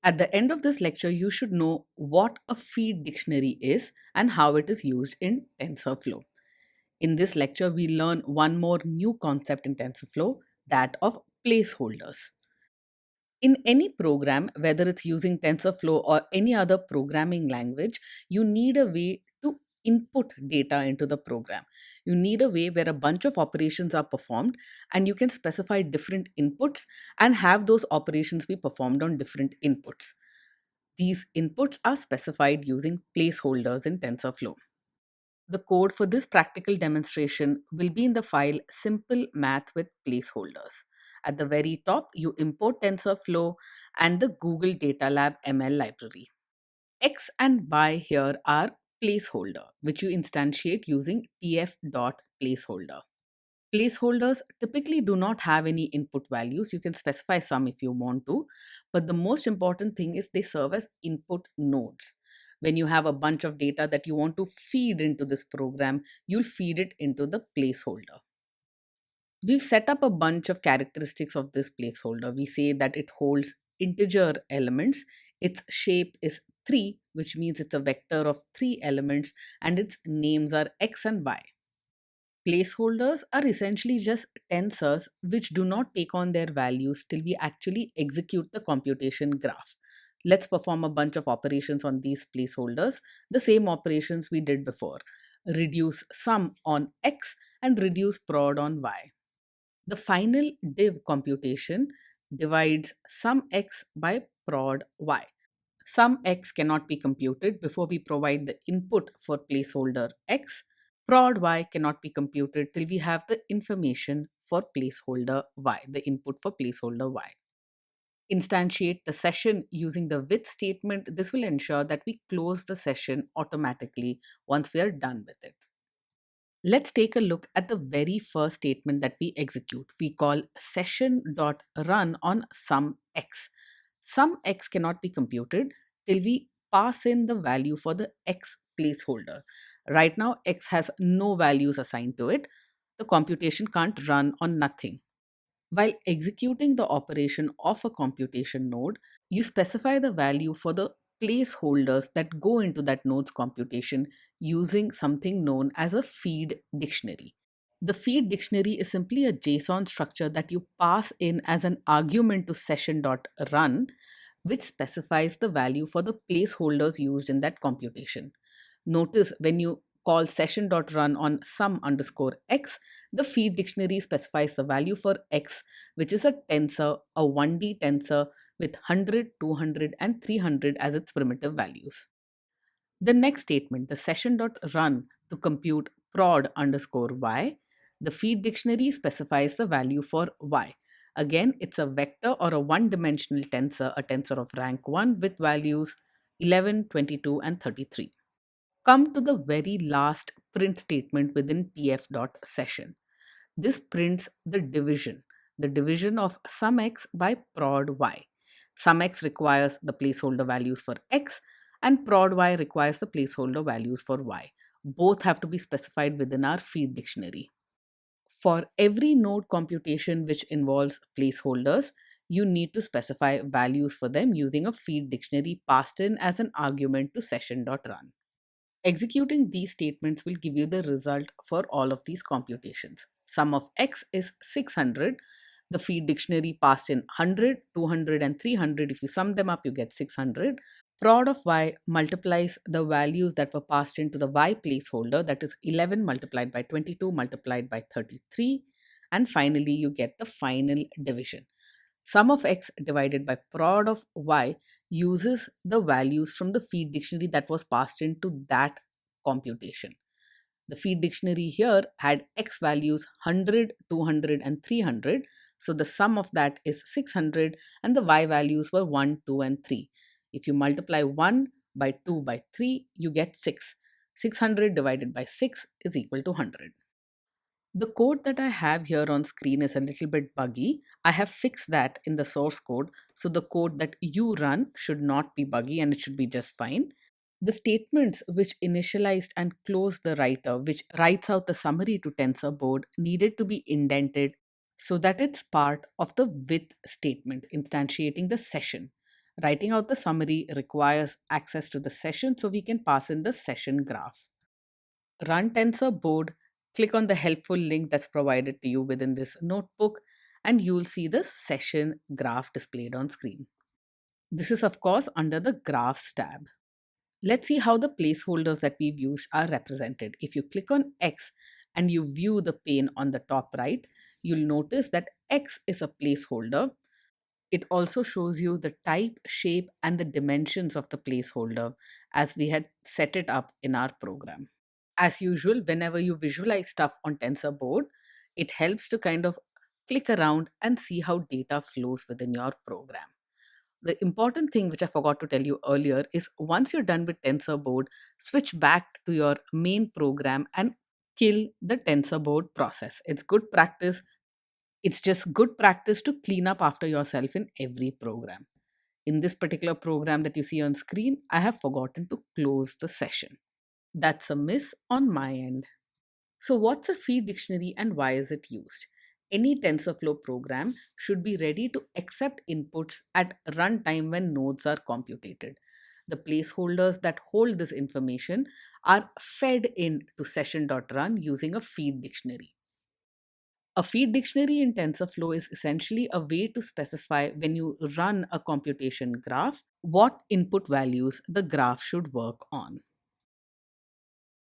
At the end of this lecture, you should know what a feed dictionary is and how it is used in TensorFlow. In this lecture, we learn one more new concept in TensorFlow, that of placeholders. In any program, whether it's using TensorFlow or any other programming language, you need a way to input data into the program. You need a way where a bunch of operations are performed and you can specify different inputs and have those operations be performed on different inputs. These inputs are specified using placeholders in TensorFlow. The code for this practical demonstration will be in the file Simple Math with Placeholders. At the very top, you import TensorFlow and the Google Data Lab ML library. X and Y here are placeholder, which you instantiate using tf.placeholder. Placeholders typically do not have any input values. You can specify some if you want to, but the most important thing is they serve as input nodes. When you have a bunch of data that you want to feed into this program, you'll feed it into the placeholder. We've set up a bunch of characteristics of this placeholder. We say that it holds integer elements, its shape is 3, which means it's a vector of 3 elements, and its names are x and y. Placeholders are essentially just tensors which do not take on their values till we actually execute the computation graph. Let's perform a bunch of operations on these placeholders, the same operations we did before. Reduce sum on x and reduce prod on y. The final div computation divides sum x by prod y. Sum x cannot be computed before we provide the input for placeholder x. Prod y cannot be computed till we have the information for placeholder y, the input for placeholder y. Instantiate the session using the with statement. This will ensure that we close the session automatically once we are done with it. Let's take a look at the very first statement that we execute. We call session.run on sum x. Sum x cannot be computed till we pass in the value for the x placeholder. Right now, x has no values assigned to it. The computation can't run on nothing. While executing the operation of a computation node, you specify the value for the placeholders that go into that node's computation using something known as a feed dictionary. The feed dictionary is simply a JSON structure that you pass in as an argument to session.run, which specifies the value for the placeholders used in that computation. Notice when you call session.run on sum underscore x, the feed dictionary specifies the value for x, which is a tensor, a 1D tensor with 100, 200, and 300 as its primitive values. The next statement, the session.run to compute prod underscore y, the feed dictionary specifies the value for y. Again, it's a vector or a one-dimensional tensor, a tensor of rank 1 with values 11, 22, and 33. Come to the very last print statement within tf.session. This prints the division of sum x by prod y. Sum x requires the placeholder values for x, and prod y requires the placeholder values for y. Both have to be specified within our feed dictionary. For every node computation which involves placeholders, you need to specify values for them using a feed dictionary passed in as an argument to session.run. Executing these statements will give you the result for all of these computations. Sum of x is 600. The feed dictionary passed in 100, 200, and 300. If you sum them up, you get 600. Prod of y multiplies the values that were passed into the y placeholder, that is 11 multiplied by 22 multiplied by 33. And finally, you get the final division. Sum of x divided by prod of y uses the values from the feed dictionary that was passed into that computation. The feed dictionary here had x values 100, 200, and 300. So the sum of that is 600, and the y values were 1, 2, and 3. If you multiply 1 by 2 by 3, you get 6. 600 divided by 6 is equal to 100. The code that I have here on screen is a little bit buggy. I have fixed that in the source code, so the code that you run should not be buggy and it should be just fine. The statements which initialized and closed the writer, which writes out the summary to TensorBoard, needed to be indented so that it's part of the with statement, instantiating the session. Writing out the summary requires access to the session so we can pass in the session graph. Run Tensor Board, click on the helpful link that's provided to you within this notebook, and you'll see the session graph displayed on screen. This is, of course, under the Graphs tab. Let's see how the placeholders that we've used are represented. If you click on X and you view the pane on the top right, you'll notice that X is a placeholder. It also shows you the type, shape, and the dimensions of the placeholder as we had set it up in our program. As usual, whenever you visualize stuff on tensor board, it helps to kind of click around and see how data flows within your program. The important thing which I forgot to tell you earlier is once you're done with tensor board, switch back to your main program and kill the tensor board process. It's good practice. It's just good practice to clean up after yourself in every program. In this particular program that you see on screen, I have forgotten to close the session. That's a miss on my end. So, what's a feed dictionary and why is it used? Any TensorFlow program should be ready to accept inputs at runtime when nodes are computed. The placeholders that hold this information are fed in to session.run using a feed dictionary. A feed dictionary in TensorFlow is essentially a way to specify when you run a computation graph what input values the graph should work on.